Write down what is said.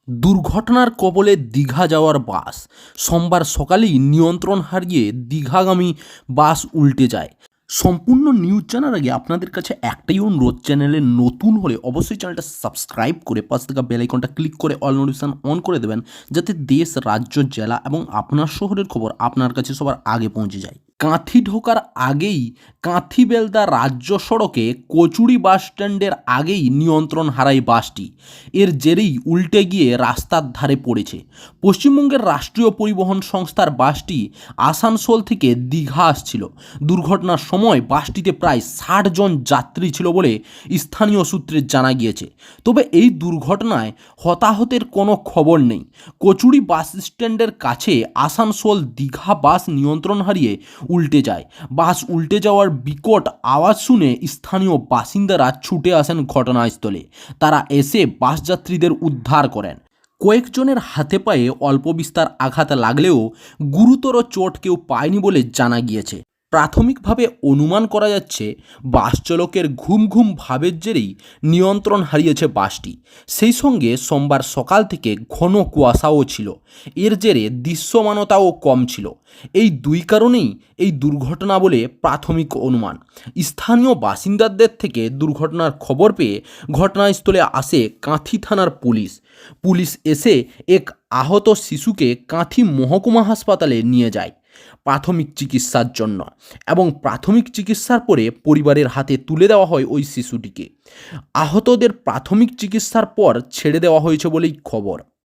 দুর্ঘটনার কবলে দীঘা যাওয়ার বাস সোমবার সকালেই নিয়ন্ত্রণ হারিয়ে দীঘাগামী বাস উল্টে যায়। সম্পূর্ণ নিউজ জানার আগে আপনাদের কাছে একটাই অনুরোধ, চ্যানেলে নতুন হলে অবশ্যই চ্যানেলটা সাবস্ক্রাইব করে পাশ থাকা বেল আইকনটা ক্লিক করে অল নোটিফিকেশন অন করে দেবেন, যাতে দেশ, রাজ্য, জেলা এবং আপনার শহরের খবর আপনার কাছে সবার আগে পৌঁছে যায়। কাঁথি ঢোকার আগেই কাঁথি বেলদা রাজ্য সড়কে কচুরি বাস স্ট্যান্ডের আগেই নিয়ন্ত্রণ হারায় বাসটি। এর জেরেই উল্টে গিয়ে রাস্তার ধারে পড়েছে। পশ্চিমবঙ্গের রাষ্ট্রীয় পরিবহন সংস্থার বাসটি আসানসোল থেকে দীঘা আসছিল। দুর্ঘটনার সময় বাসটিতে প্রায় ৬০ জন যাত্রী ছিল বলে স্থানীয় সূত্রে জানা গিয়েছে। তবে এই দুর্ঘটনায় হতাহতের কোনো খবর নেই। কচুরি বাস স্ট্যান্ডের কাছে আসানসোল দীঘা বাস নিয়ন্ত্রণ হারিয়ে উল্টে যায়। বাস উল্টে যাওয়ার বিকট আওয়াজ শুনে স্থানীয় বাসিন্দারা ছুটে আসেন ঘটনাস্থলে। তারা এসে বাস যাত্রীদের উদ্ধার করেন। কয়েকজনের হাতে পায়ে অল্প বিস্তর আঘাত লাগলেও গুরুতর চোট কেউ পায়নি বলে জানা গিয়েছে। প্রাথমিকভাবে অনুমান করা যাচ্ছে বাস চালকের ঘুম ঘুম ভাবের জেরেই নিয়ন্ত্রণ হারিয়েছে বাসটি। সেই সঙ্গে সোমবার সকাল থেকে ঘন কুয়াশাও ছিল। এর জেরে দৃশ্যমানতাও কম ছিল। এই দুই কারণেই এই দুর্ঘটনা বলে প্রাথমিক অনুমান। স্থানীয় বাসিন্দাদের থেকে দুর্ঘটনার খবর পেয়ে ঘটনাস্থলে আসে কাঁথি থানার পুলিশ এসে এক আহত শিশুকে কাঁথি মহকুমা হাসপাতালে নিয়ে যায় প্রাথমিক চিকিৎসার জন্য, এবং প্রাথমিক চিকিৎসার পরে পরিবারের হাতে তুলে দেওয়া হয় ওই শিশুটিকে। আহতদের প্রাথমিক চিকিৎসার পর ছেড়ে দেওয়া হয়েছে বলেই খবর।